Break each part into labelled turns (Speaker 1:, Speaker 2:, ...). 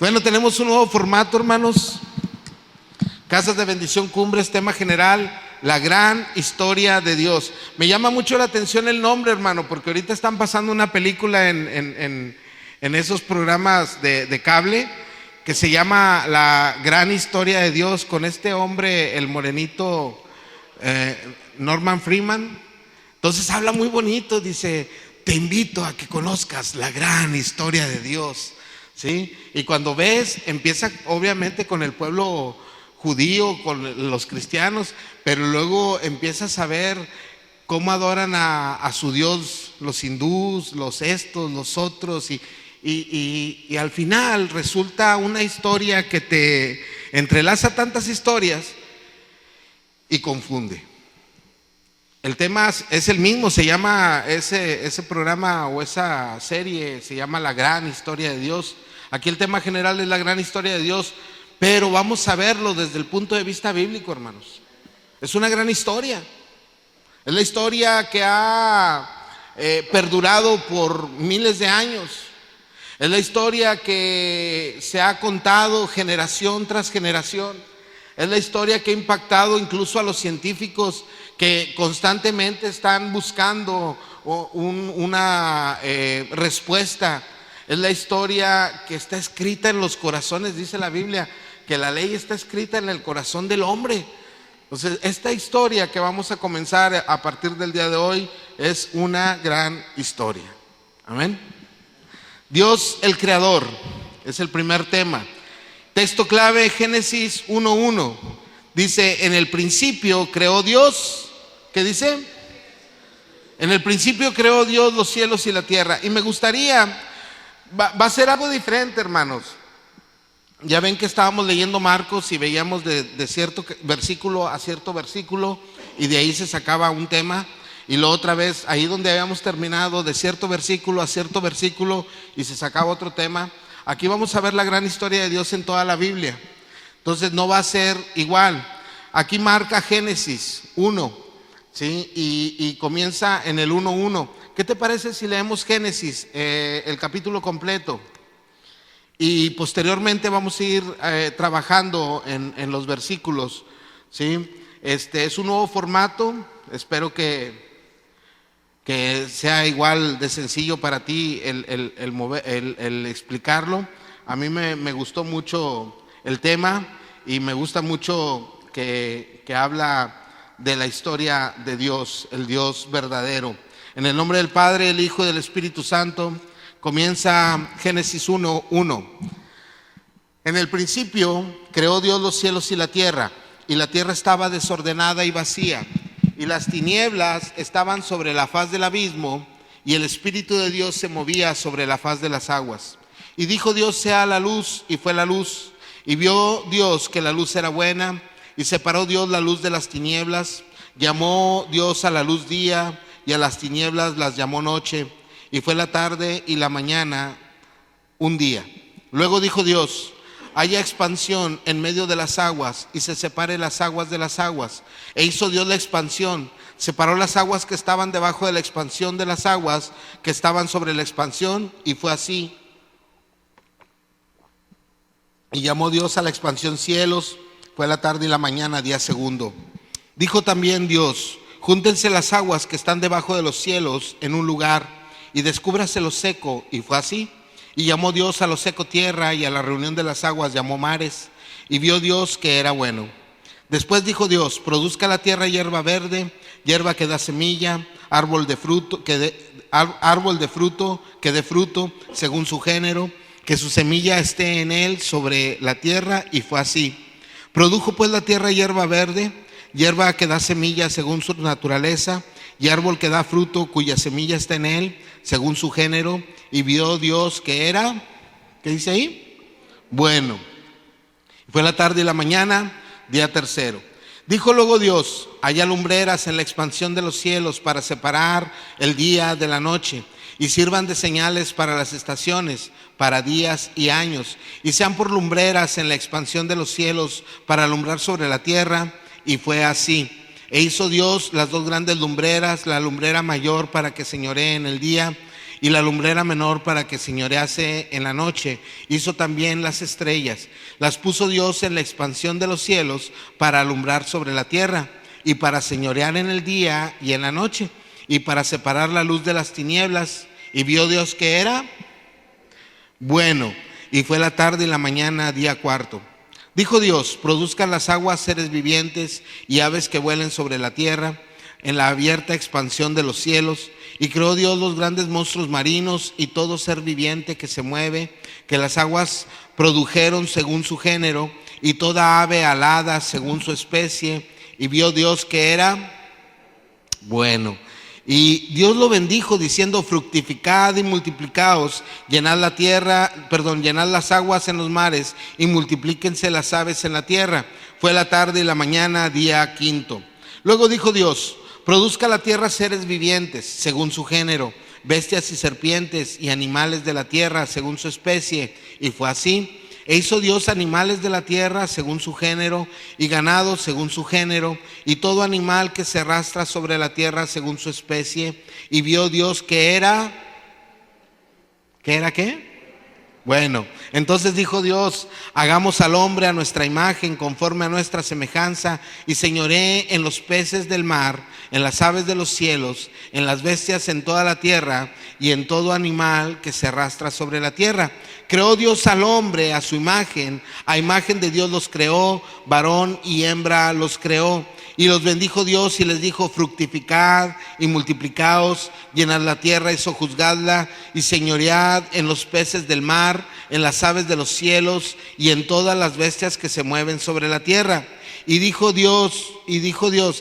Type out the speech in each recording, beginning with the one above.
Speaker 1: Bueno, tenemos un nuevo formato, hermanos. Casas de Bendición Cumbres, tema general, la gran historia de Dios. Me llama mucho la atención el nombre, hermano, porque ahorita están pasando una película en esos programas de cable que se llama La gran historia de Dios, con este hombre, el morenito Norman Freeman. Entonces habla muy bonito, dice: te invito a que conozcas la gran historia de Dios, ¿sí? Y cuando ves, empieza obviamente con el pueblo judío, con los cristianos, pero luego empiezas a ver cómo adoran a su Dios los hindús, los estos, los otros, y al final resulta una historia que te entrelaza tantas historias y confunde. El tema es el mismo, se llama ese programa o esa serie, se llama La gran historia de Dios. Aquí el tema general es la gran historia de Dios, pero vamos a verlo desde el punto de vista bíblico, hermanos. Es una gran historia. Es la historia que ha perdurado por miles de años. Es la historia que se ha contado generación tras generación. Es la historia que ha impactado incluso a los científicos que constantemente están buscando una respuesta. Es la historia que está escrita en los corazones, dice la Biblia, que la ley está escrita en el corazón del hombre. Entonces, esta historia que vamos a comenzar a partir del día de hoy es una gran historia. Amén. Dios el Creador es el primer tema. Texto clave, Génesis 1:1. Dice: en el principio creó Dios. ¿Qué dice? En el principio creó Dios los cielos y la tierra. Y me gustaría, va a ser algo diferente, hermanos. Ya ven que estábamos leyendo Marcos y veíamos de cierto versículo a cierto versículo, y de ahí se sacaba un tema. Y luego otra vez, ahí donde habíamos terminado, de cierto versículo a cierto versículo, y se sacaba otro tema. Aquí vamos a ver la gran historia de Dios en toda la Biblia. Entonces no va a ser igual. Aquí marca Génesis 1, ¿sí? Y comienza en el 1:1. ¿Qué te parece si leemos Génesis, el capítulo completo? Y posteriormente vamos a ir trabajando en los versículos, ¿sí? Es un nuevo formato. Espero que sea igual de sencillo para ti el explicarlo. A mí me gustó mucho el tema y me gusta mucho que habla de la historia de Dios, el Dios verdadero. En el nombre del Padre, el Hijo y del Espíritu Santo, comienza Génesis 1:1. En el principio creó Dios los cielos y la tierra estaba desordenada y vacía, y las tinieblas estaban sobre la faz del abismo, y el Espíritu de Dios se movía sobre la faz de las aguas. Y dijo Dios: sea la luz, y fue la luz. Y vio Dios que la luz era buena, y separó Dios la luz de las tinieblas. Llamó Dios a la luz día, y a las tinieblas las llamó noche. Y fue la tarde y la mañana un día. Luego dijo Dios: haya expansión en medio de las aguas, y se separe las aguas de las aguas. E hizo Dios la expansión, separó las aguas que estaban debajo de la expansión de las aguas que estaban sobre la expansión, y fue así. Y llamó Dios a la expansión cielos. Fue la tarde y la mañana, día segundo. Dijo también Dios: júntense las aguas que están debajo de los cielos en un lugar, y descúbrase lo seco. Y fue así. Y llamó Dios a lo seco tierra, y a la reunión de las aguas llamó mares. Y vio Dios que era bueno. Después dijo Dios: produzca la tierra hierba verde, hierba que da semilla, árbol de fruto que dé fruto según su género, que su semilla esté en él sobre la tierra. Y fue así. Produjo pues la tierra hierba verde, hierba que da semilla según su naturaleza, y árbol que da fruto cuya semilla está en él según su género. Y vio Dios que era, ¿qué dice ahí? Bueno. Fue la tarde y la mañana, día tercero. Dijo luego Dios: haya lumbreras en la expansión de los cielos para separar el día de la noche, y sirvan de señales para las estaciones, para días y años, y sean por lumbreras en la expansión de los cielos para alumbrar sobre la tierra. Y fue así. E hizo Dios las dos grandes lumbreras, la lumbrera mayor para que señoree en el día, y la lumbrera menor para que señorease en la noche. Hizo también las estrellas. Las puso Dios en la expansión de los cielos para alumbrar sobre la tierra, y para señorear en el día y en la noche, y para separar la luz de las tinieblas. Y vio Dios que era bueno, y fue la tarde y la mañana, día cuarto. Dijo Dios: produzcan las aguas seres vivientes y aves que vuelen sobre la tierra, en la abierta expansión de los cielos. Y creó Dios los grandes monstruos marinos y todo ser viviente que se mueve, que las aguas produjeron según su género, y toda ave alada según su especie. Y vio Dios que era bueno. Y Dios lo bendijo diciendo: fructificad y multiplicaos, llenad las aguas en los mares, y multiplíquense las aves en la tierra. Fue la tarde y la mañana, día quinto. Luego dijo Dios: produzca la tierra seres vivientes según su género, bestias y serpientes y animales de la tierra según su especie. Y fue así. E hizo Dios animales de la tierra según su género, y ganado según su género, y todo animal que se arrastra sobre la tierra según su especie. Y vio Dios que era ¿qué? Bueno, entonces dijo Dios: hagamos al hombre a nuestra imagen, conforme a nuestra semejanza, y señoree en los peces del mar, en las aves de los cielos, en las bestias en toda la tierra, y en todo animal que se arrastra sobre la tierra. Creó Dios al hombre a su imagen, a imagen de Dios los creó, varón y hembra los creó. Y los bendijo Dios y les dijo: fructificad y multiplicaos, llenad la tierra y sojuzgadla, y señoread en los peces del mar, en las aves de los cielos, y en todas las bestias que se mueven sobre la tierra. Y dijo Dios: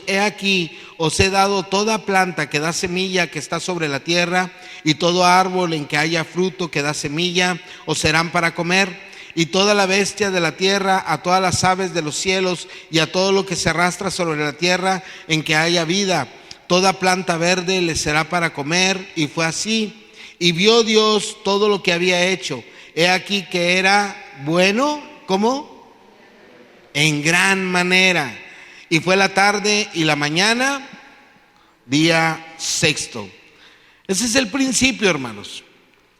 Speaker 1: he aquí, os he dado toda planta que da semilla que está sobre la tierra, y todo árbol en que haya fruto que da semilla, os serán para comer. Y toda la bestia de la tierra, a todas las aves de los cielos, y a todo lo que se arrastra sobre la tierra en que haya vida, toda planta verde les será para comer. Y fue así. Y vio Dios todo lo que había hecho. He aquí que era bueno, ¿cómo? En gran manera. Y fue la tarde y la mañana, día sexto. Ese es el principio, hermanos.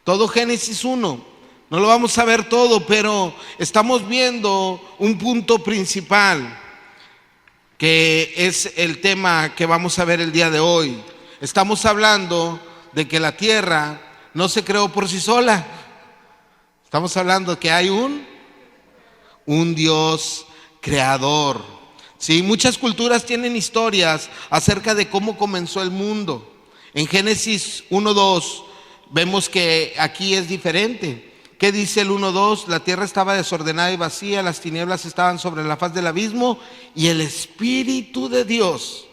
Speaker 1: Todo Génesis 1. No lo vamos a ver todo, pero estamos viendo un punto principal, que es el tema que vamos a ver el día de hoy. Estamos hablando de que la tierra no se creó por sí sola. Estamos hablando de que hay un Dios creador. Sí, muchas culturas tienen historias acerca de cómo comenzó el mundo. En Génesis 1:2 vemos que aquí es diferente. ¿Qué dice el 1:2? La tierra estaba desordenada y vacía, las tinieblas estaban sobre la faz del abismo, y el Espíritu de Dios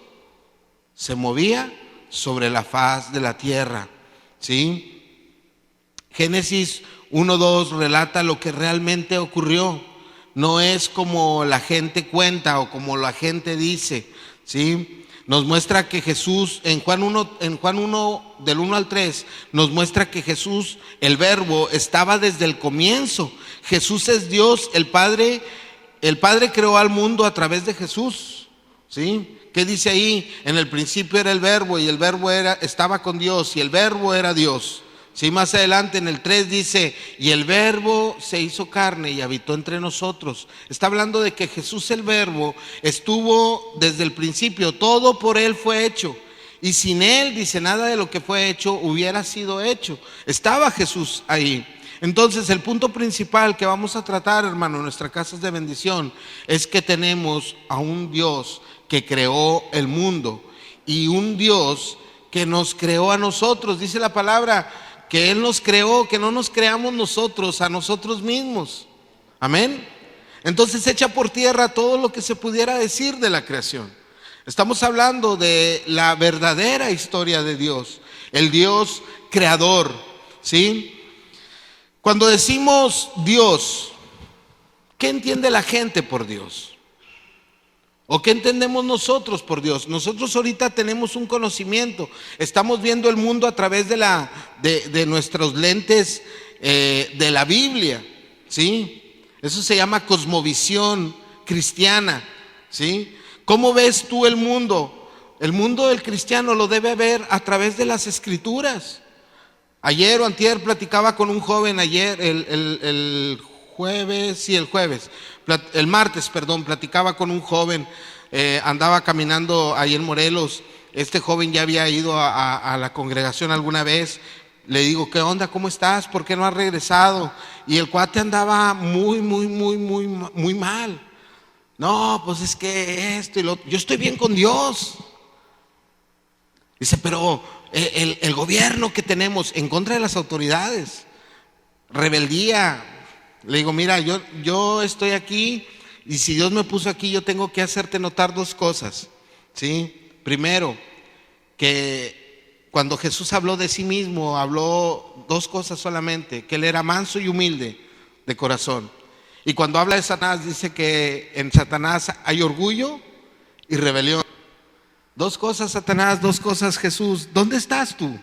Speaker 1: se movía sobre la faz de la tierra. ¿Sí? Génesis 1:2 relata lo que realmente ocurrió. No es como la gente cuenta o como la gente dice. ¿Sí? Nos muestra que Jesús, en Juan 1, del 1 al 3, nos muestra que Jesús, el Verbo, estaba desde el comienzo. Jesús es Dios, el Padre creó al mundo a través de Jesús. ¿Sí? ¿Qué dice ahí? En el principio era el Verbo, y el Verbo estaba con Dios, y el Verbo era Dios. Sí, más adelante en el 3 dice: y el Verbo se hizo carne y habitó entre nosotros. Está hablando de que Jesús, el Verbo, estuvo desde el principio. Todo por Él fue hecho, y sin Él, dice, nada de lo que fue hecho hubiera sido hecho. Estaba Jesús ahí. Entonces el punto principal que vamos a tratar, hermano, en nuestras casas de bendición, es que tenemos a un Dios que creó el mundo, y un Dios que nos creó a nosotros. Dice la palabra que Él nos creó, que no nos creamos nosotros a nosotros mismos. Amén. Entonces echa por tierra todo lo que se pudiera decir de la creación. Estamos hablando de la verdadera historia de Dios, el Dios creador. ¿Sí? Cuando decimos Dios, ¿qué entiende la gente por Dios? ¿O qué entendemos nosotros por Dios? Nosotros ahorita tenemos un conocimiento. Estamos viendo el mundo a través de nuestros lentes de la Biblia. ¿Sí? Eso se llama cosmovisión cristiana. ¿Sí? ¿Cómo ves tú el mundo? El mundo del cristiano lo debe ver a través de las Escrituras. Ayer o antier platicaba con un joven, ayer, el jueves, sí, el jueves, el martes, perdón, platicaba con un joven, andaba caminando ahí en Morelos. Este joven ya había ido a la congregación alguna vez. Le digo, ¿qué onda? ¿Cómo estás? ¿Por qué no has regresado? Y el cuate andaba muy mal. No, pues es que esto y lo otro. Yo estoy bien con Dios. Dice, pero el gobierno que tenemos en contra de las autoridades, rebeldía. Le digo, mira, yo estoy aquí y si Dios me puso aquí, yo tengo que hacerte notar dos cosas, ¿sí? Primero, que cuando Jesús habló de sí mismo, habló dos cosas solamente, que Él era manso y humilde de corazón. Y cuando habla de Satanás, dice que en Satanás hay orgullo y rebelión. Dos cosas Satanás, dos cosas Jesús. ¿Dónde estás tú?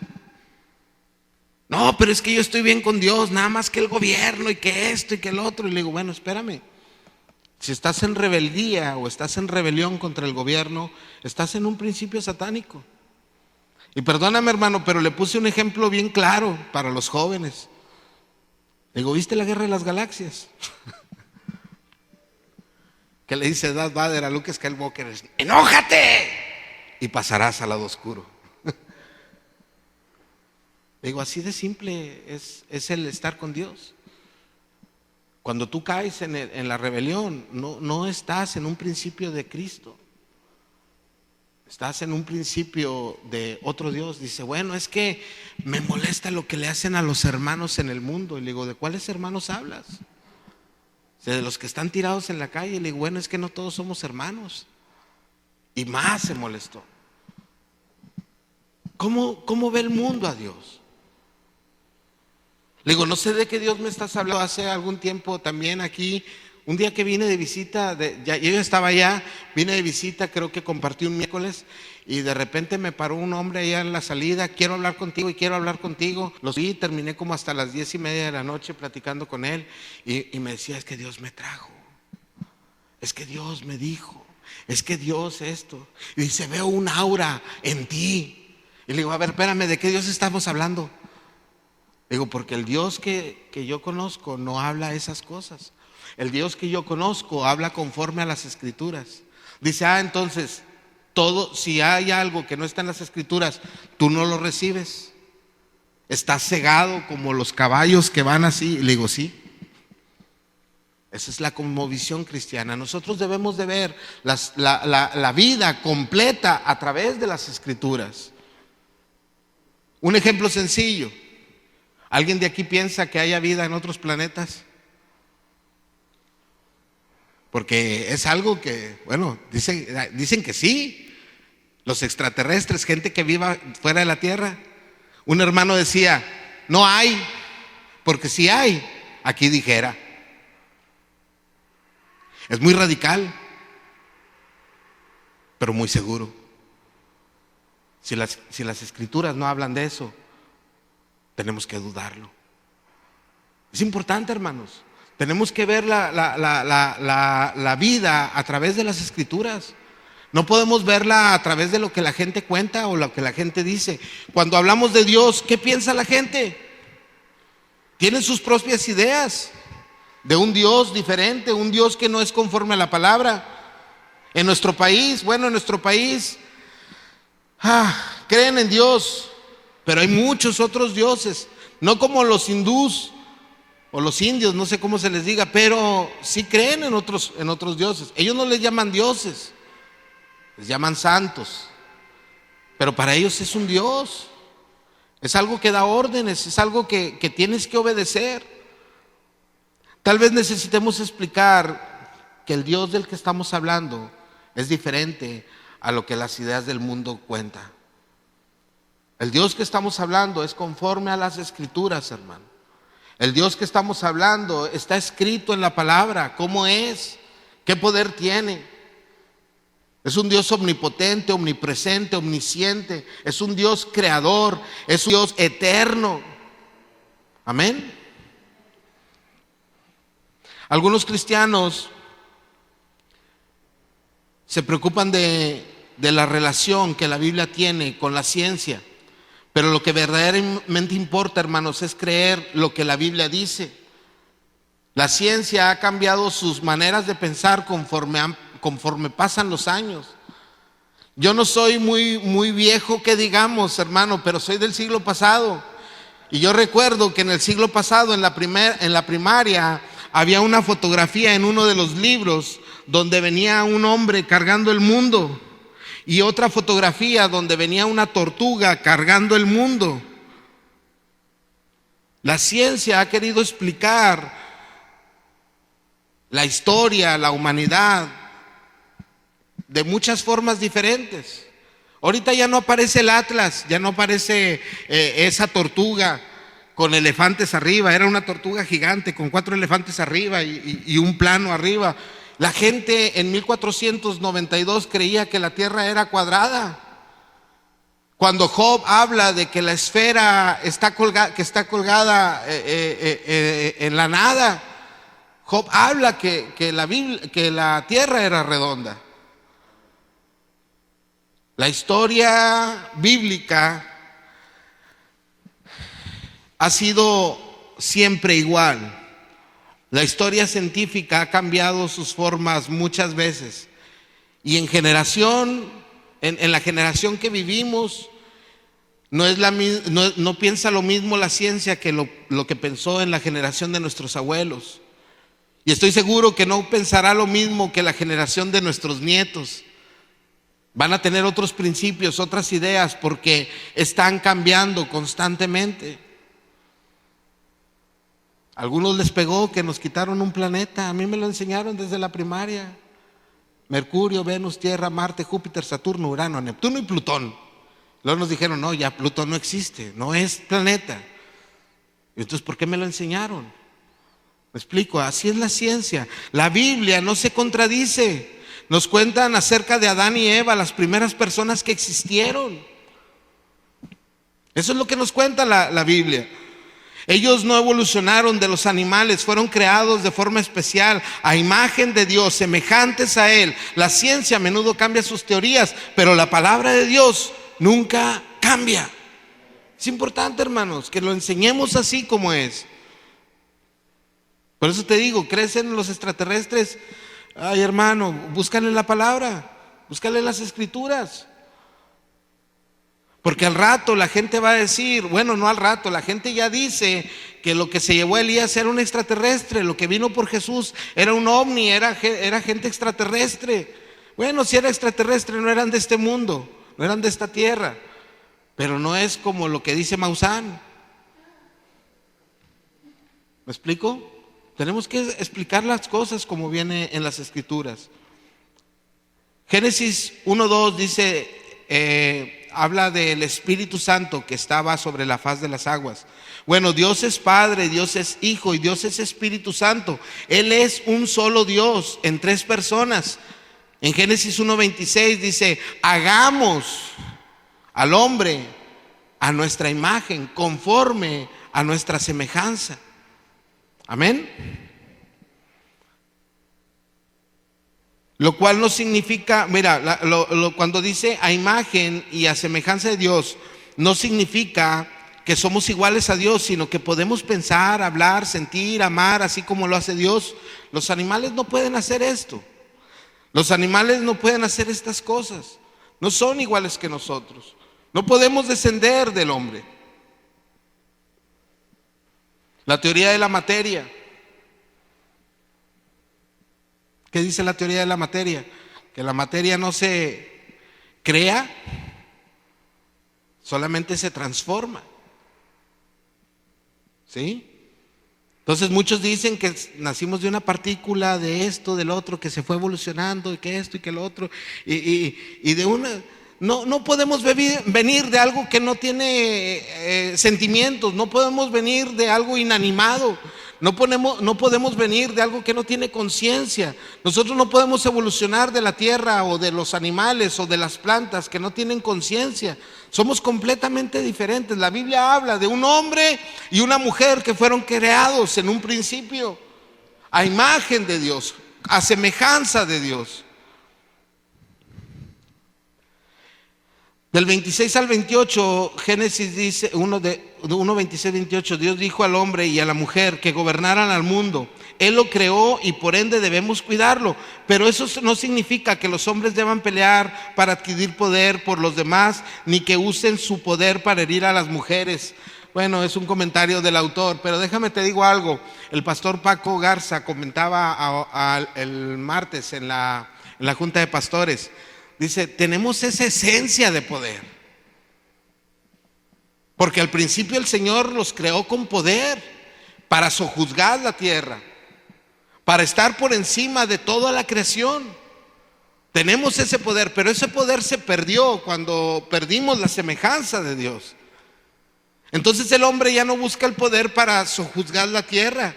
Speaker 1: No, pero es que yo estoy bien con Dios, nada más que el gobierno y que esto y que el otro. Y le digo, bueno, espérame. Si estás en rebeldía o estás en rebelión contra el gobierno, estás en un principio satánico. Y perdóname, hermano, pero le puse un ejemplo bien claro para los jóvenes. Le digo, ¿viste la guerra de las galaxias? Que le dice Darth Vader a Luke Skywalker, ¡enójate! Y pasarás al lado oscuro. Digo, así de simple es el estar con Dios. Cuando tú caes en la rebelión, no estás en un principio de Cristo. Estás en un principio de otro Dios. Dice, bueno, es que me molesta lo que le hacen a los hermanos en el mundo. Y le digo, ¿de cuáles hermanos hablas? De los que están tirados en la calle. Y le digo, bueno, es que no todos somos hermanos. Y más se molestó. ¿Cómo ve el mundo a Dios? Le digo, no sé de qué Dios me estás hablando. Hace algún tiempo también aquí, un día que vine de visita, yo ya estaba allá, vine de visita, creo que compartí un miércoles, y de repente me paró un hombre allá en la salida, quiero hablar contigo y quiero hablar contigo. Lo vi, terminé como hasta las 10:30 de la noche platicando con él, y me decía, es que Dios me trajo, es que Dios me dijo, es que Dios esto. Y dice, veo un aura en ti. Y le digo, a ver, espérame, ¿de qué Dios estamos hablando? Digo, porque el Dios que yo conozco no habla esas cosas. El Dios que yo conozco habla conforme a las Escrituras. Dice, entonces, si hay algo que no está en las Escrituras, tú no lo recibes. Estás cegado como los caballos que van así. Y le digo, sí. Esa es la cosmovisión cristiana. Nosotros debemos de ver la vida completa a través de las Escrituras. Un ejemplo sencillo. ¿Alguien de aquí piensa que haya vida en otros planetas? Porque es algo que, bueno, dicen que sí. Los extraterrestres, gente que viva fuera de la Tierra. Un hermano decía, no hay, porque si hay, aquí dijera. Es muy radical, pero muy seguro. Si las Escrituras no hablan de eso, tenemos que dudarlo. Es importante, hermanos. Tenemos que ver la vida a través de las Escrituras. No podemos verla a través de lo que la gente cuenta o lo que la gente dice. Cuando hablamos de Dios, ¿qué piensa la gente? Tienen sus propias ideas de un Dios diferente, un Dios que no es conforme a la palabra. En nuestro país, creen en Dios, pero hay muchos otros dioses, no como los hindús o los indios, no sé cómo se les diga, pero sí creen en otros dioses. Ellos no les llaman dioses, les llaman santos, pero para ellos es un Dios, es algo que da órdenes, es algo que tienes que obedecer. Tal vez necesitemos explicar que el Dios del que estamos hablando es diferente a lo que las ideas del mundo cuentan. El Dios que estamos hablando es conforme a las Escrituras, hermano. El Dios que estamos hablando está escrito en la palabra, cómo es, qué poder tiene. Es un Dios omnipotente, omnipresente, omnisciente. Es un Dios creador, es un Dios eterno. Amén. Algunos cristianos se preocupan de la relación que la Biblia tiene con la ciencia, Pero lo que verdaderamente importa, hermanos, es creer lo que la Biblia dice. La ciencia ha cambiado sus maneras de pensar conforme pasan los años. Yo no soy muy viejo que digamos, hermano, pero soy del siglo pasado. Y yo recuerdo que en el siglo pasado, en la primaria, había una fotografía en uno de los libros donde venía un hombre cargando el mundo y otra fotografía donde venía una tortuga cargando el mundo. La ciencia ha querido explicar la historia, la humanidad, de muchas formas diferentes. Ahorita ya no aparece el Atlas, ya no aparece esa tortuga con elefantes arriba. Era una tortuga gigante con 4 elefantes arriba y un plano arriba. La gente en 1492 creía que la tierra era cuadrada. Cuando Job habla de que la esfera está colgada en la nada, Job habla que la tierra era redonda. La historia bíblica ha sido siempre igual. La historia científica ha cambiado sus formas muchas veces. Y en la generación que vivimos, no piensa lo mismo la ciencia que lo que pensó en la generación de nuestros abuelos. Y estoy seguro que no pensará lo mismo que la generación de nuestros nietos. Van a tener otros principios, otras ideas, porque están cambiando constantemente. A algunos les pegó que nos quitaron un planeta. A mí me lo enseñaron desde la primaria. Mercurio, Venus, Tierra, Marte, Júpiter, Saturno, Urano, Neptuno y Plutón. Luego nos dijeron, no, ya Plutón no existe, no es planeta. Y entonces, ¿por qué me lo enseñaron? Me explico, así es la ciencia. La Biblia no se contradice. Nos cuentan acerca de Adán y Eva, las primeras personas que existieron. Eso es lo que nos cuenta la Biblia. Ellos no evolucionaron de los animales, fueron creados de forma especial, a imagen de Dios, semejantes a Él. La ciencia a menudo cambia sus teorías, pero la palabra de Dios nunca cambia. Es importante, hermanos, que lo enseñemos así como es. Por eso te digo, crecen los extraterrestres. Ay, hermano, búscale la palabra, búscale las escrituras. Porque al rato la gente va a decir, bueno, no al rato, la gente ya dice que lo que se llevó a Elías era un extraterrestre, lo que vino por Jesús era un ovni, era gente extraterrestre. Bueno, si era extraterrestre no eran de este mundo, no eran de esta tierra, pero no es como lo que dice Maussan. ¿Me explico? Tenemos que explicar las cosas como viene en las escrituras. Génesis 1:2 dice, habla del Espíritu Santo que estaba sobre la faz de las aguas. Bueno, Dios es Padre, Dios es Hijo y Dios es Espíritu Santo. Él es un solo Dios en 3 personas. En Génesis 1:26 dice, hagamos al hombre a nuestra imagen, conforme a nuestra semejanza. Amén. Lo cual no significa, mira, cuando dice a imagen y a semejanza de Dios, no significa que somos iguales a Dios, sino que podemos pensar, hablar, sentir, amar, así como lo hace Dios. Los animales no pueden hacer esto. Los animales no pueden hacer estas cosas. No son iguales que nosotros. No podemos descender del hombre. La teoría de la materia. ¿Qué dice la teoría de la materia? Que la materia no se crea, solamente se transforma. ¿Sí? Entonces muchos dicen que nacimos de una partícula, de esto, del otro, que se fue evolucionando, y que esto y que lo otro, y de una... No podemos venir de algo que no tiene sentimientos, no podemos venir de algo inanimado, no podemos venir de algo que no tiene conciencia. Nosotros no podemos evolucionar de la tierra o de los animales o de las plantas que no tienen conciencia. Somos completamente diferentes. La Biblia habla de un hombre y una mujer que fueron creados en un principio a imagen de Dios, a semejanza de Dios. Del 26 al 28, Génesis dice, 26, 28, Dios dijo al hombre y a la mujer que gobernaran al mundo. Él lo creó y por ende debemos cuidarlo. Pero eso no significa que los hombres deban pelear para adquirir poder por los demás, ni que usen su poder para herir a las mujeres. Bueno, es un comentario del autor, pero déjame te digo algo. El pastor Paco Garza comentaba el martes en la Junta de Pastores. Dice, tenemos esa esencia de poder. Porque al principio el Señor los creó con poder para sojuzgar la tierra, para estar por encima de toda la creación. Tenemos ese poder, pero ese poder se perdió cuando perdimos la semejanza de Dios. Entonces el hombre ya no busca el poder para sojuzgar la tierra.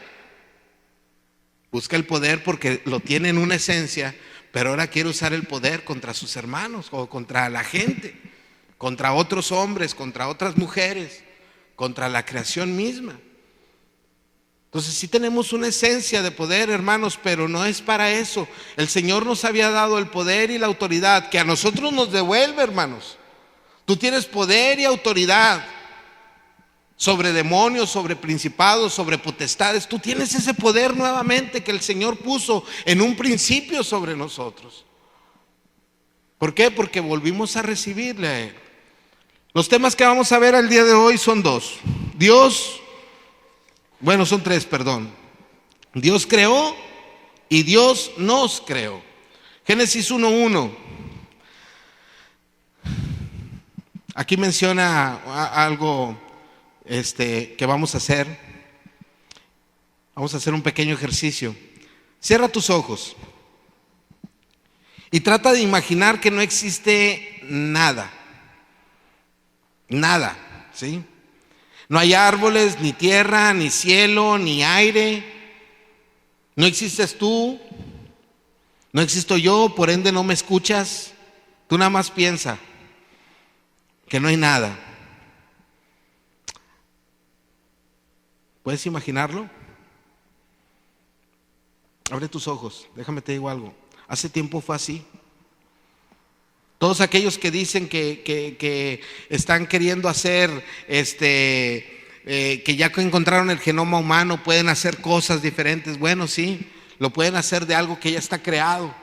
Speaker 1: Busca el poder porque lo tiene en una esencia, pero ahora quiere usar el poder contra sus hermanos o contra la gente, contra otros hombres, contra otras mujeres, contra la creación misma. Entonces sí tenemos una esencia de poder, hermanos, pero no es para eso. El Señor nos había dado el poder y la autoridad que a nosotros nos devuelve, hermanos. Tú tienes poder y autoridad sobre demonios, sobre principados, sobre potestades. Tú tienes ese poder nuevamente que el Señor puso en un principio sobre nosotros. ¿Por qué? Porque volvimos a recibirle a Él. Los temas que vamos a ver el día de hoy son dos. Son tres, perdón. Dios creó y Dios nos creó. Génesis 1:1. Aquí menciona algo que vamos a hacer. Vamos a hacer un pequeño ejercicio. Cierra tus ojos y trata de imaginar que no existe nada. Nada, ¿sí? No hay árboles, ni tierra, ni cielo, ni aire. No existes tú, no existo yo, por ende no me escuchas. Tú nada más piensa que no hay nada. ¿Puedes imaginarlo? Abre tus ojos, déjame te digo algo. Hace tiempo fue así. Todos aquellos que dicen que están queriendo hacer, que ya encontraron el genoma humano, pueden hacer cosas diferentes. Bueno, sí, lo pueden hacer de algo que ya está creado.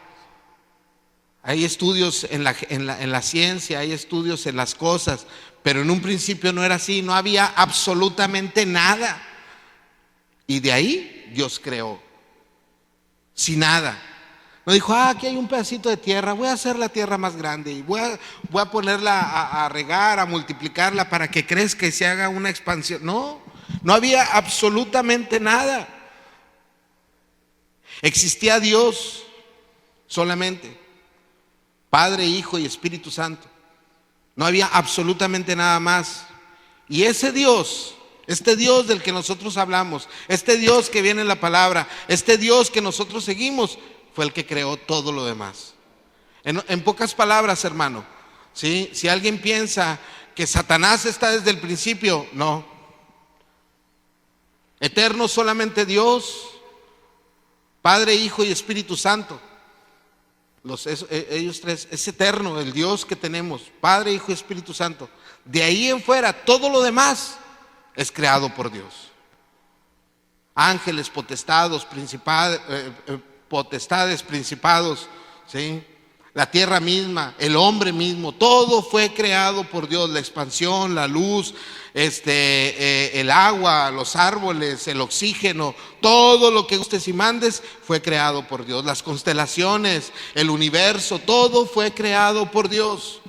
Speaker 1: Hay estudios en la ciencia, hay estudios en las cosas, pero en un principio no era así, no había absolutamente nada. Y de ahí Dios creó, sin nada. No dijo, aquí hay un pedacito de tierra, voy a hacer la tierra más grande y voy a ponerla a regar, a multiplicarla para que crezca y se haga una expansión. No había absolutamente nada. Existía Dios solamente, Padre, Hijo y Espíritu Santo. No había absolutamente nada más. Y ese Dios, este Dios del que nosotros hablamos, este Dios que viene en la palabra, este Dios que nosotros seguimos, fue el que creó todo lo demás. En pocas palabras, hermano, ¿sí? Si alguien piensa que Satanás está desde el principio, no. Eterno solamente Dios, Padre, Hijo y Espíritu Santo. Ellos tres, es eterno el Dios que tenemos, Padre, Hijo y Espíritu Santo. De ahí en fuera, todo lo demás es creado por Dios. Ángeles, potestados, principados, ¿sí? La tierra misma, el hombre mismo, todo fue creado por Dios. La expansión, la luz, el agua, los árboles, el oxígeno, todo lo que gustes y mandes fue creado por Dios. Las constelaciones, el universo, todo fue creado por Dios.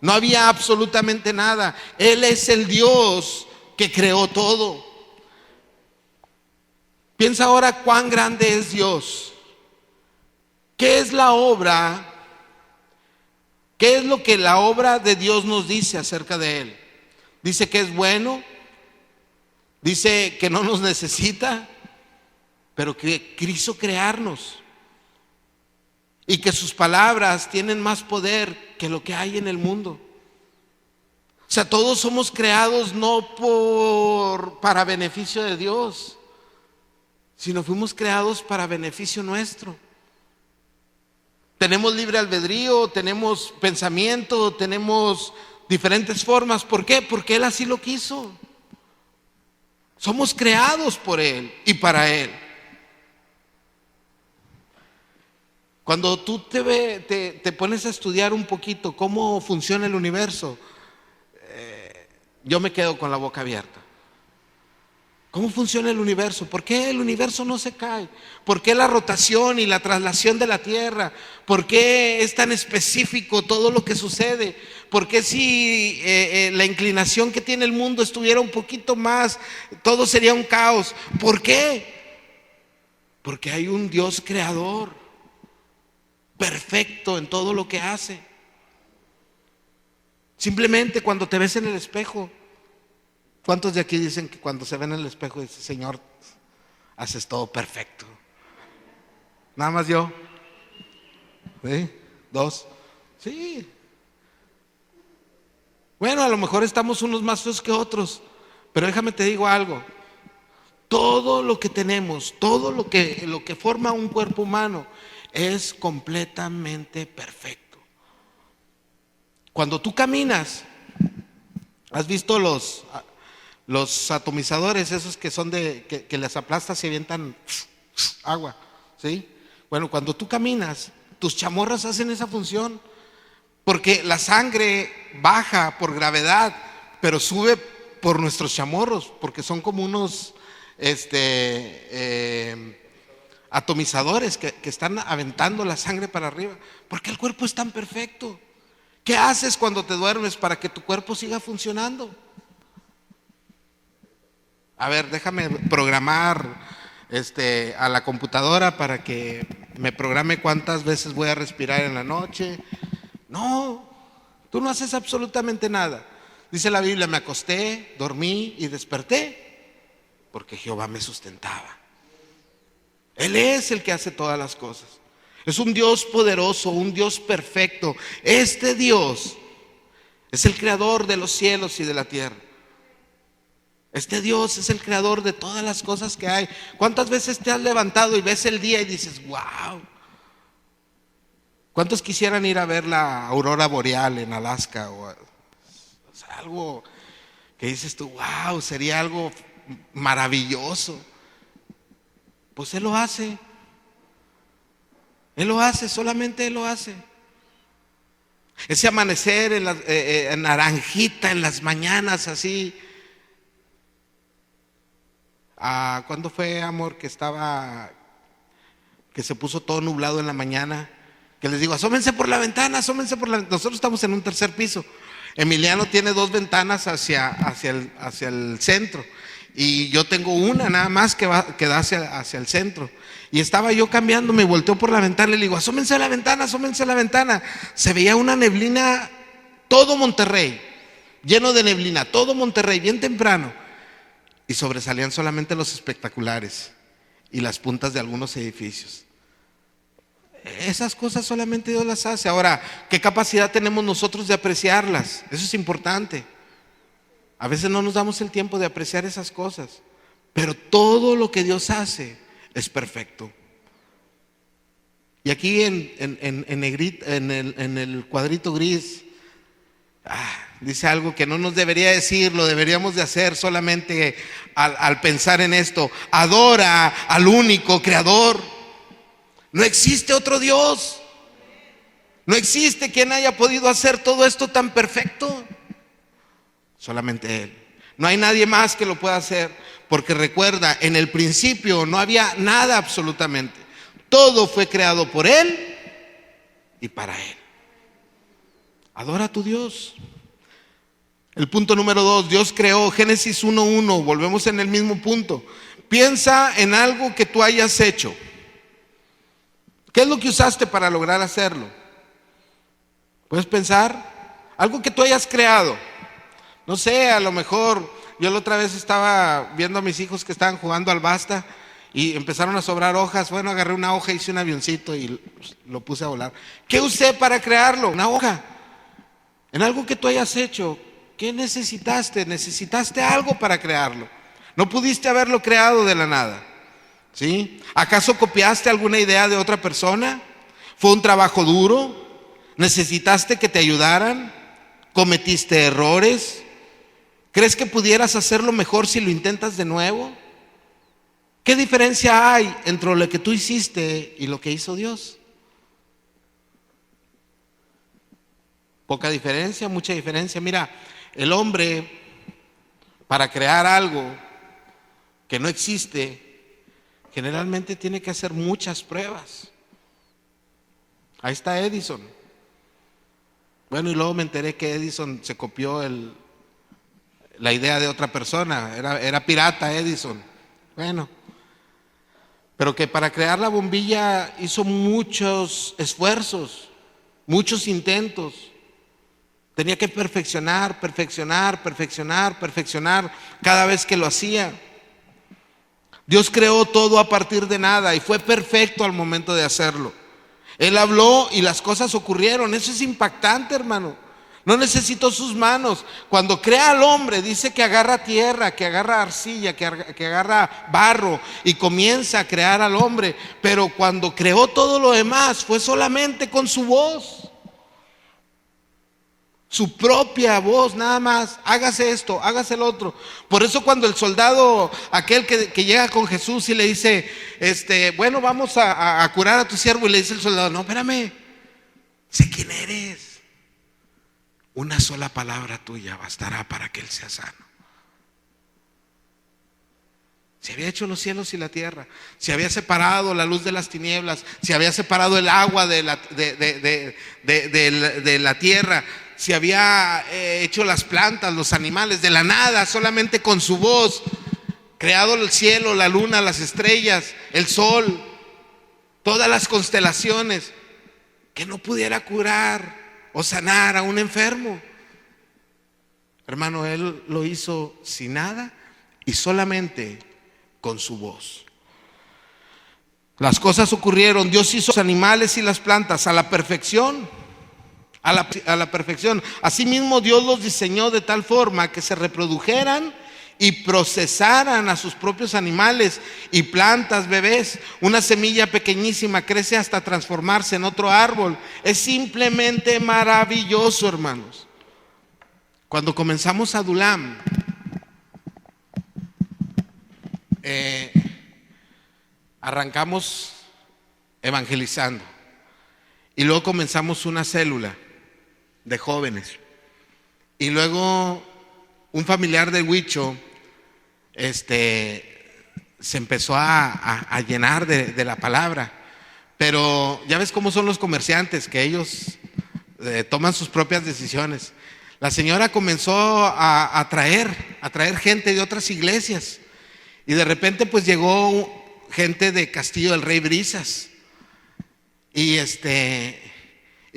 Speaker 1: No había absolutamente nada. Él es el Dios que creó todo. Piensa ahora cuán grande es Dios. ¿Qué es la obra? ¿Qué es lo que la obra de Dios nos dice acerca de Él? Dice que es bueno, dice que no nos necesita, pero que quiso crearnos y que sus palabras tienen más poder que lo que hay en el mundo. O sea, todos somos creados no para beneficio de Dios, sino fuimos creados para beneficio nuestro. Tenemos libre albedrío, tenemos pensamiento, tenemos diferentes formas. ¿Por qué? Porque Él así lo quiso. Somos creados por Él y para Él. Cuando tú te pones a estudiar un poquito cómo funciona el universo, yo me quedo con la boca abierta. ¿Cómo funciona el universo? ¿Por qué el universo no se cae? ¿Por qué la rotación y la traslación de la Tierra? ¿Por qué es tan específico todo lo que sucede? ¿Por qué si la inclinación que tiene el mundo estuviera un poquito más, todo sería un caos? ¿Por qué? Porque hay un Dios creador, perfecto en todo lo que hace. Simplemente cuando te ves en el espejo, ¿cuántos de aquí dicen que cuando se ven en el espejo dicen, Señor, haces todo perfecto? Nada más yo. ¿Sí? ¿Dos? Sí. Bueno, a lo mejor estamos unos más feos que otros, pero déjame te digo algo. Todo lo que tenemos, todo lo que forma un cuerpo humano es completamente perfecto. Cuando tú caminas, ¿has visto los atomizadores, esos que son que les aplastas y avientan agua? ¿Sí? Bueno, cuando tú caminas, tus chamorras hacen esa función, porque la sangre baja por gravedad, pero sube por nuestros chamorros, porque son como unos atomizadores que están aventando la sangre para arriba. Porque el cuerpo es tan perfecto. ¿Qué haces cuando te duermes para que tu cuerpo siga funcionando? A ver, déjame programar a la computadora para que me programe cuántas veces voy a respirar en la noche. No, tú no haces absolutamente nada. Dice la Biblia, me acosté, dormí y desperté, porque Jehová me sustentaba. Él es el que hace todas las cosas. Es un Dios poderoso, un Dios perfecto. Este Dios es el creador de los cielos y de la tierra. Este Dios es el creador de todas las cosas que hay. ¿Cuántas veces te has levantado y ves el día y dices, wow? ¿Cuántos quisieran ir a ver la aurora boreal en Alaska? O sea, algo que dices tú, wow, sería algo maravilloso. Pues Él lo hace. Él lo hace, solamente Él lo hace. Ese amanecer en naranjita en las mañanas así. ¿Cuándo fue, amor, que se puso todo nublado en la mañana? Que les digo, asómense por la ventana, asómense por la ventana. Nosotros estamos en un tercer piso. Emiliano tiene 2 ventanas hacia el centro. Y yo tengo una nada más que da hacia el centro. Y estaba yo cambiando, me volteó por la ventana y le digo, asómense a la ventana, asómense a la ventana. Se veía una neblina, todo Monterrey, lleno de neblina, todo Monterrey, bien temprano. Y sobresalían solamente los espectaculares y las puntas de algunos edificios. Esas cosas solamente Dios las hace. Ahora, ¿qué capacidad tenemos nosotros de apreciarlas? Eso es importante. A veces no nos damos el tiempo de apreciar esas cosas, pero todo lo que Dios hace es perfecto. Y aquí en negrito, en el cuadrito gris, dice algo que no nos debería decir, lo deberíamos de hacer solamente al pensar en esto. Adora al único creador. No existe otro Dios. No existe quien haya podido hacer todo esto tan perfecto. Solamente Él. No hay nadie más que lo pueda hacer, porque recuerda, en el principio no había nada absolutamente. Todo fue creado por Él y para Él. Adora a tu Dios. El punto número 2, Dios creó, Génesis 1:1, volvemos en el mismo punto. Piensa en algo que tú hayas hecho. ¿Qué es lo que usaste para lograr hacerlo? ¿Puedes pensar? Algo que tú hayas creado. No sé, a lo mejor yo la otra vez estaba viendo a mis hijos que estaban jugando al basta y empezaron a sobrar hojas. Bueno, agarré una hoja, hice un avioncito y lo puse a volar. ¿Qué usé para crearlo? Una hoja. En algo que tú hayas hecho, ¿qué necesitaste? Necesitaste algo para crearlo. No pudiste haberlo creado de la nada. ¿Sí? ¿Acaso copiaste alguna idea de otra persona? ¿Fue un trabajo duro? ¿Necesitaste que te ayudaran? ¿Cometiste errores? ¿Crees que pudieras hacerlo mejor si lo intentas de nuevo? ¿Qué diferencia hay entre lo que tú hiciste y lo que hizo Dios? Poca diferencia, mucha diferencia. Mira, el hombre, para crear algo que no existe, generalmente tiene que hacer muchas pruebas. Ahí está Edison. Bueno, y luego me enteré que Edison se copió la idea de otra persona. Era pirata Edison. Bueno, pero que para crear la bombilla hizo muchos esfuerzos, muchos intentos. Tenía que perfeccionar cada vez que lo hacía. Dios creó todo a partir de nada y fue perfecto al momento de hacerlo. Él habló y las cosas ocurrieron. Eso es impactante, hermano. No necesitó sus manos. Cuando crea al hombre, dice que agarra tierra, que agarra arcilla, que agarra barro y comienza a crear al hombre. Pero cuando creó todo lo demás, fue solamente con su voz. Su propia voz, nada más. Hágase esto, hágase el otro. Por eso cuando el soldado, aquel que llega con Jesús y le dice, bueno, vamos a curar a tu siervo, y le dice el soldado, no, espérame, sé quién eres. Una sola palabra tuya bastará para que él sea sano. Se había hecho los cielos y la tierra, se había separado la luz de las tinieblas, se había separado el agua de la tierra, se había hecho las plantas, los animales, de la nada, solamente con su voz, creado el cielo, la luna, las estrellas, el sol, todas las constelaciones, que no pudiera curar o sanar a un enfermo. Hermano, Él lo hizo sin nada y solamente con su voz. Las cosas ocurrieron. Dios hizo los animales y las plantas a la perfección. A la perfección. Asimismo, Dios los diseñó de tal forma que se reprodujeran y procesaran a sus propios animales y plantas, bebés. Una semilla pequeñísima crece hasta transformarse en otro árbol. Es simplemente maravilloso, hermanos. Cuando comenzamos a Adulam, arrancamos evangelizando y luego comenzamos una célula de jóvenes y luego un familiar de Huicho se empezó a llenar de la palabra, pero ya ves cómo son los comerciantes, que ellos toman sus propias decisiones. La señora comenzó a traer gente de otras iglesias y de repente pues llegó gente de Castillo del Rey Brisas y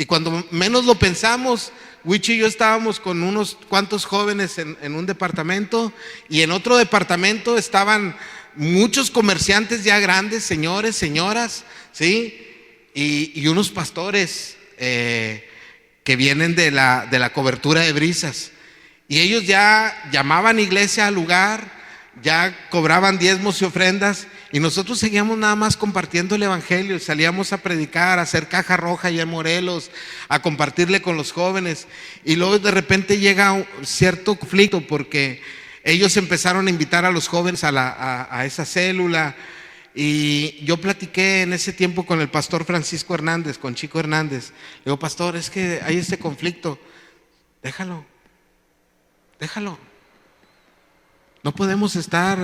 Speaker 1: cuando menos lo pensamos, Huicho y yo estábamos con unos cuantos jóvenes en un departamento, y en otro departamento estaban muchos comerciantes ya grandes, señores, señoras, ¿sí? Y unos pastores que vienen de la cobertura de Brisas, y ellos ya llamaban iglesia al lugar, ya cobraban diezmos y ofrendas, y nosotros seguíamos nada más compartiendo el evangelio. Salíamos a predicar, a hacer caja roja allá en Morelos, a compartirle con los jóvenes, y luego de repente llega un cierto conflicto porque ellos empezaron a invitar a los jóvenes a esa célula, y yo platiqué en ese tiempo con el pastor Francisco Hernández, con Chico Hernández. Le digo, pastor, es que hay este conflicto, déjalo. No podemos estar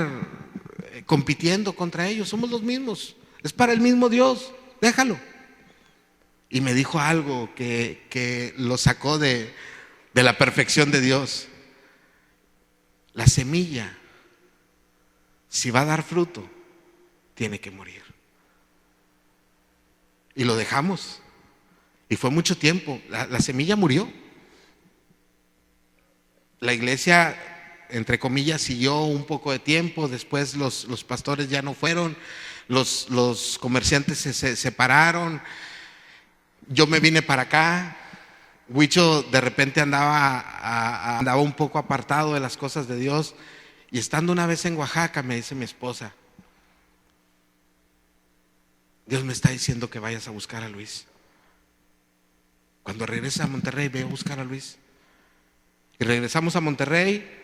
Speaker 1: compitiendo contra ellos, somos los mismos, es para el mismo Dios, déjalo. Y me dijo algo que lo sacó de la perfección de Dios. La semilla, si va a dar fruto, tiene que morir. Y lo dejamos, y fue mucho tiempo. La semilla murió. La iglesia, entre comillas, siguió un poco de tiempo. Después los pastores ya no fueron, los comerciantes se separaron. Yo me vine para acá. Huicho de repente andaba un poco apartado de las cosas de Dios, y estando una vez en Oaxaca me dice mi esposa, Dios me está diciendo que vayas a buscar a Luis. Cuando regreses a Monterrey, ve a buscar a Luis. Y regresamos a Monterrey.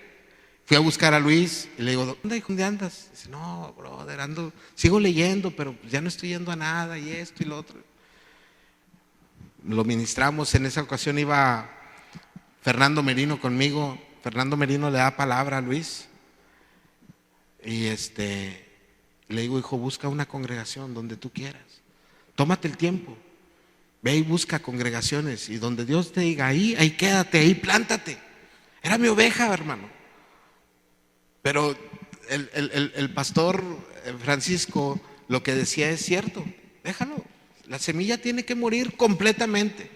Speaker 1: Fui a buscar a Luis y le digo, ¿dónde andas? Dice, no, brother, sigo leyendo, pero ya no estoy yendo a nada y esto y lo otro. Lo ministramos. En esa ocasión iba Fernando Merino conmigo. Fernando Merino le da palabra a Luis. Y le digo, hijo, busca una congregación donde tú quieras. Tómate el tiempo. Ve y busca congregaciones. Y donde Dios te diga, ahí quédate, ahí plántate. Era mi oveja, hermano. Pero el pastor Francisco lo que decía es cierto. Déjalo. La semilla tiene que morir completamente.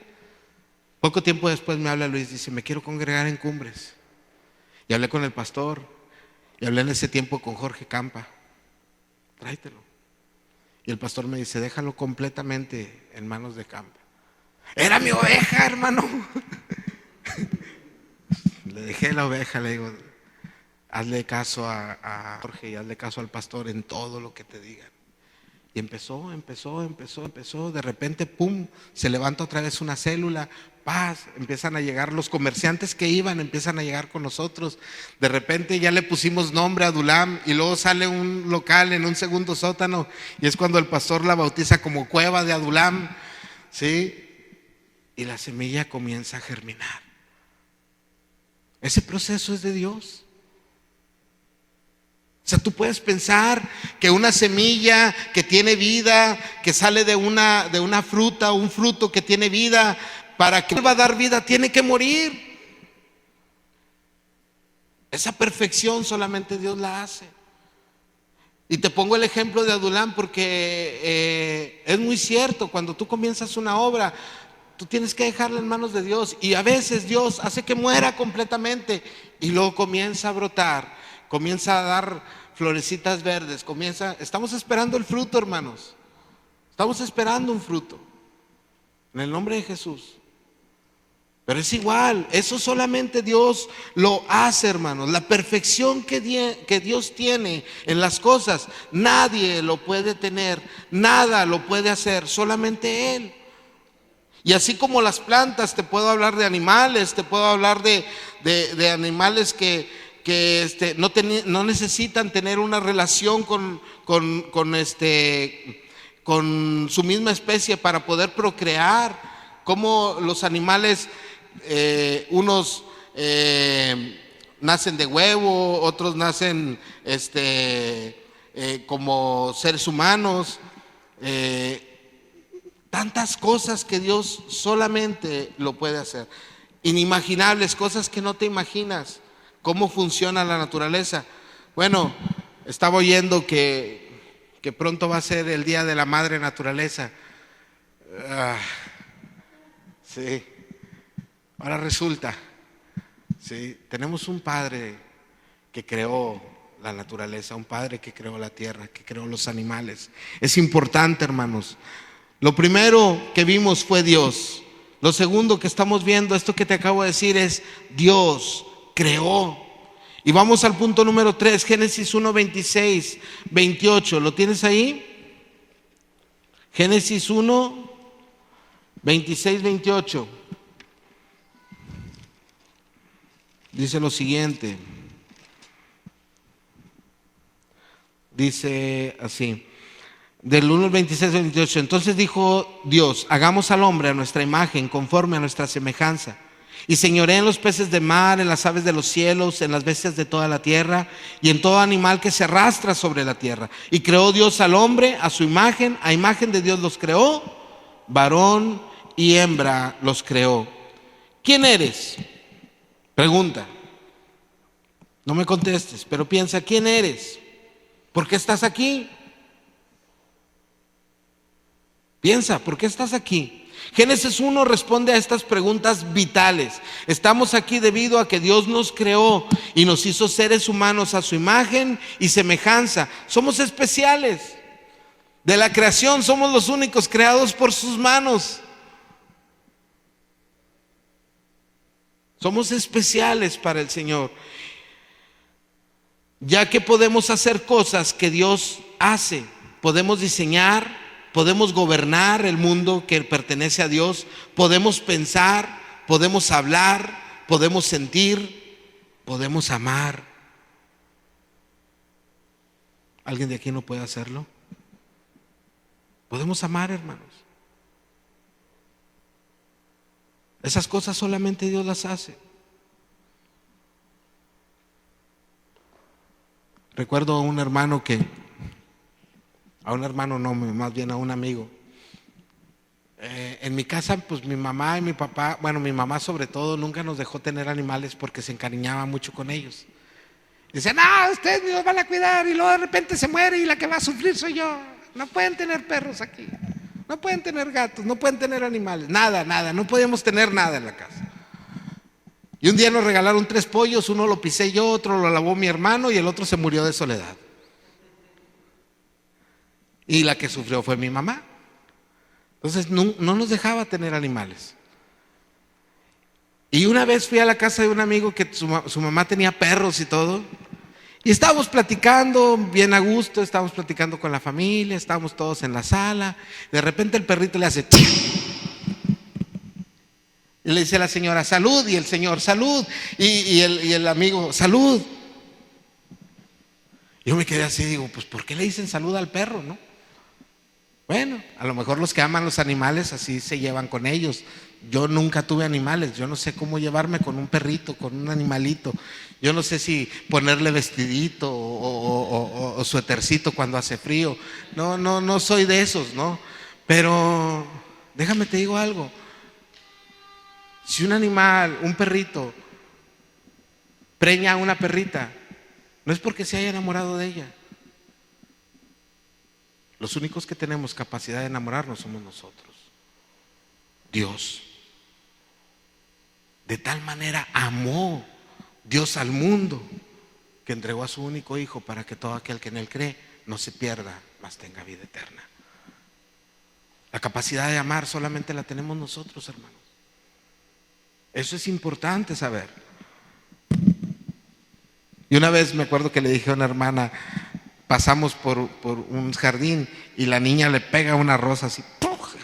Speaker 1: Poco tiempo después me habla Luis, dice, me quiero congregar en Cumbres. Y hablé con el pastor. Y hablé en ese tiempo con Jorge Campa. Tráetelo. Y el pastor me dice, déjalo completamente en manos de Campa. Era mi oveja, hermano. Le dejé la oveja, le digo, hazle caso a Jorge y hazle caso al pastor en todo lo que te digan. Y empezó. De repente, pum, se levanta otra vez una célula. Paz, empiezan a llegar los comerciantes que iban, empiezan a llegar con nosotros. De repente ya le pusimos nombre a Adulam y luego sale un local en un segundo sótano y es cuando el pastor la bautiza como Cueva de Adulam, ¿sí? Y la semilla comienza a germinar. Ese proceso es de Dios. O sea, tú puedes pensar que una semilla que tiene vida, que sale de una fruta, un fruto que tiene vida, para que vuelva a dar vida tiene que morir. Esa perfección solamente Dios la hace. Y te pongo el ejemplo de Adulam porque es muy cierto. Cuando tú comienzas una obra, tú tienes que dejarla en manos de Dios. Y a veces Dios hace que muera completamente y luego comienza a brotar, comienza a dar florecitas verdes, estamos esperando el fruto, hermanos. Estamos esperando un fruto en el nombre de Jesús. Pero es igual, eso solamente Dios lo hace, hermanos. La perfección que Dios tiene en las cosas, nadie lo puede tener, nada lo puede hacer, solamente Él. Y así como las plantas, te puedo hablar de animales, te puedo hablar de animales que no necesitan tener una relación con su misma especie para poder procrear. Como los animales, unos nacen de huevo, otros nacen como seres humanos. Tantas cosas que Dios solamente lo puede hacer. Inimaginables, cosas que no te imaginas. ¿Cómo funciona la naturaleza? Bueno, estaba oyendo que pronto va a ser el Día de la Madre Naturaleza. Sí. Ahora resulta, sí, tenemos un Padre que creó la naturaleza, un Padre que creó la tierra, que creó los animales. Es importante, hermanos. Lo primero que vimos fue Dios. Lo segundo que estamos viendo, esto que te acabo de decir, es Dios creó. Y vamos al punto número 3, Génesis 1, 26, 28. ¿Lo tienes ahí? Génesis 1, 26, 28. Dice lo siguiente. Dice así. Del 1 al 26 al 28. Entonces dijo Dios, hagamos al hombre a nuestra imagen, conforme a nuestra semejanza. Y señoré en los peces de mar, en las aves de los cielos, en las bestias de toda la tierra y en todo animal que se arrastra sobre la tierra. Y creó Dios al hombre a su imagen, a imagen de Dios los creó, varón y hembra los creó. ¿Quién eres? Pregunta. No me contestes, pero piensa, ¿quién eres? ¿Por qué estás aquí? Piensa, ¿por qué estás aquí? Génesis 1 responde a estas preguntas vitales. Estamos aquí debido a que Dios nos creó y nos hizo seres humanos a su imagen y semejanza. Somos especiales. De la creación somos los únicos creados por sus manos. Somos especiales para el Señor, ya que podemos hacer cosas que Dios hace. Podemos diseñar, podemos gobernar el mundo que pertenece a Dios, podemos pensar, podemos hablar, podemos sentir, podemos amar. ¿Alguien de aquí no puede hacerlo? Podemos amar, hermanos. Esas cosas solamente Dios las hace. Recuerdo a un hermano más bien a un amigo. En mi casa, pues mi mamá y mi papá, bueno, mi mamá sobre todo, nunca nos dejó tener animales porque se encariñaba mucho con ellos. Dice, no, ustedes me los van a cuidar y luego de repente se muere y la que va a sufrir soy yo. No pueden tener perros aquí, no pueden tener gatos, no pueden tener animales, nada, no podíamos tener nada en la casa. Y un día nos regalaron 3 pollos, uno lo pisé yo, otro lo lavó mi hermano y el otro se murió de soledad. Y la que sufrió fue mi mamá. Entonces no nos dejaba tener animales. Y una vez fui a la casa de un amigo que su mamá tenía perros y todo. Y estábamos platicando bien a gusto, estábamos platicando con la familia, estábamos todos en la sala. De repente el perrito le hace ¡ching! Y le dice a la señora, salud, y el señor, salud, y el amigo, salud. Yo me quedé así, digo, pues ¿por qué le dicen salud al perro, no? Bueno, a lo mejor los que aman los animales así se llevan con ellos. Yo nunca tuve animales, yo no sé cómo llevarme con un perrito, con un animalito. Yo no sé si ponerle vestidito o suétercito cuando hace frío. No soy de esos, ¿no? Pero déjame te digo algo. Si un animal, un perrito, preña a una perrita, no es porque se haya enamorado de ella. Los únicos que tenemos capacidad de enamorarnos somos nosotros. Dios. De tal manera amó Dios al mundo que entregó a su único hijo para que todo aquel que en él cree no se pierda, mas tenga vida eterna. La capacidad de amar solamente la tenemos nosotros, hermanos. Eso es importante saber. Y una vez me acuerdo que le dije a una hermana, pasamos por un jardín y la niña le pega una rosa así. ¡Puf!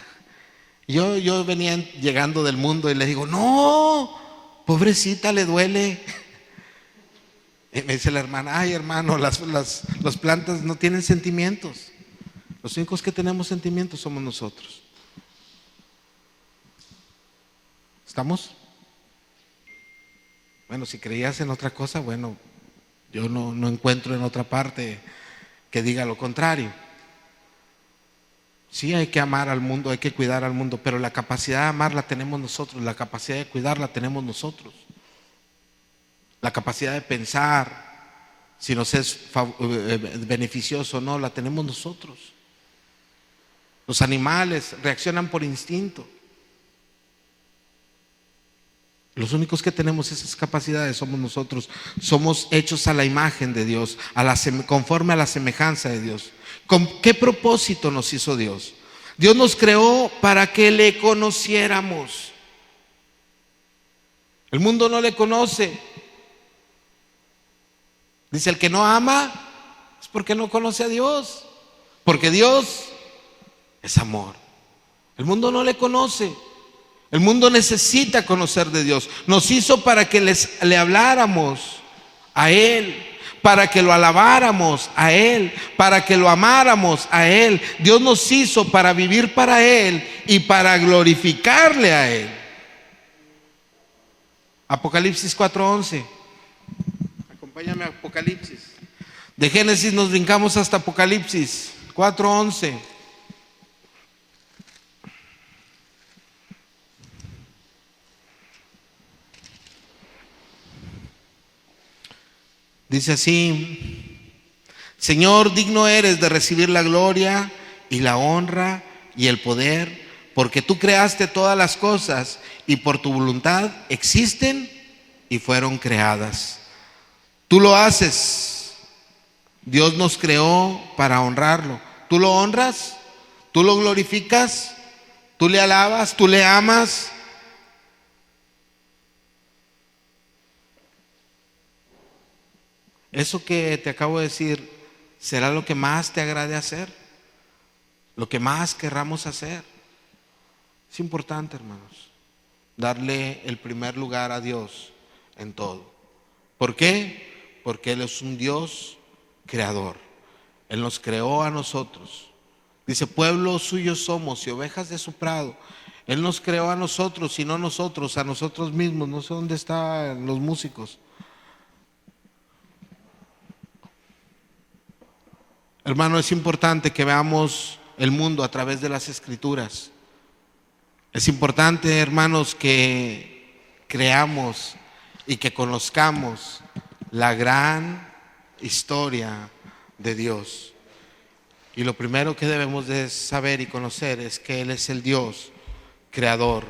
Speaker 1: Yo venía llegando del mundo y le digo, no, pobrecita, le duele. Y me dice la hermana, ay hermano, las plantas no tienen sentimientos. Los únicos que tenemos sentimientos somos nosotros. ¿Estamos? Bueno, si creías en otra cosa, bueno, yo no encuentro en otra parte que diga lo contrario. Sí, hay que amar al mundo, hay que cuidar al mundo, pero la capacidad de amar la tenemos nosotros, la capacidad de cuidar la tenemos nosotros. La capacidad de pensar si nos es beneficioso o no, la tenemos nosotros. Los animales reaccionan por instinto. Los únicos que tenemos esas capacidades somos nosotros. Somos hechos a la imagen de Dios, conforme a la semejanza de Dios. ¿Con qué propósito nos hizo Dios? Dios nos creó para que le conociéramos. El mundo no le conoce. Dice, el que no ama es porque no conoce a Dios. Porque Dios es amor. El mundo no le conoce. El mundo necesita conocer de Dios. Nos hizo para que le habláramos a Él, para que lo alabáramos a Él, para que lo amáramos a Él. Dios nos hizo para vivir para Él y para glorificarle a Él. Apocalipsis 4:11. Acompáñame a Apocalipsis. De Génesis nos brincamos hasta Apocalipsis 4:11. Dice así: Señor, digno eres de recibir la gloria y la honra y el poder, porque tú creaste todas las cosas y por tu voluntad existen y fueron creadas. Tú lo haces. Dios nos creó para honrarlo. ¿Tú lo honras? ¿Tú lo glorificas? ¿Tú le alabas? ¿Tú le amas? Eso que te acabo de decir será lo que más te agrade hacer, lo que más querramos hacer. Es importante, hermanos, darle el primer lugar a Dios en todo. ¿Por qué? Porque Él es un Dios creador. Él nos creó a nosotros. Dice, pueblo suyo somos y ovejas de su prado. Él nos creó a nosotros y no nosotros, a nosotros mismos. No sé dónde están los músicos. Hermano, es importante que veamos el mundo a través de las Escrituras. Es importante, hermanos, que creamos y que conozcamos la gran historia de Dios. Y lo primero que debemos de saber y conocer es que Él es el Dios creador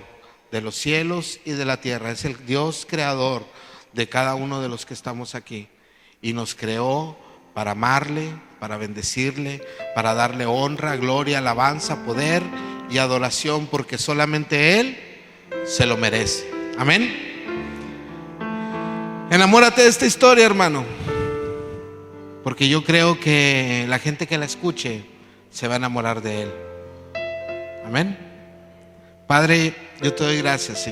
Speaker 1: de los cielos y de la tierra. Es el Dios creador de cada uno de los que estamos aquí. Y nos creó para amarle, para bendecirle, para darle honra, gloria, alabanza, poder y adoración, porque solamente Él se lo merece. Amén. Enamórate de esta historia, hermano, porque yo creo que la gente que la escuche se va a enamorar de Él. Amén. Padre, yo te doy gracias, Señor.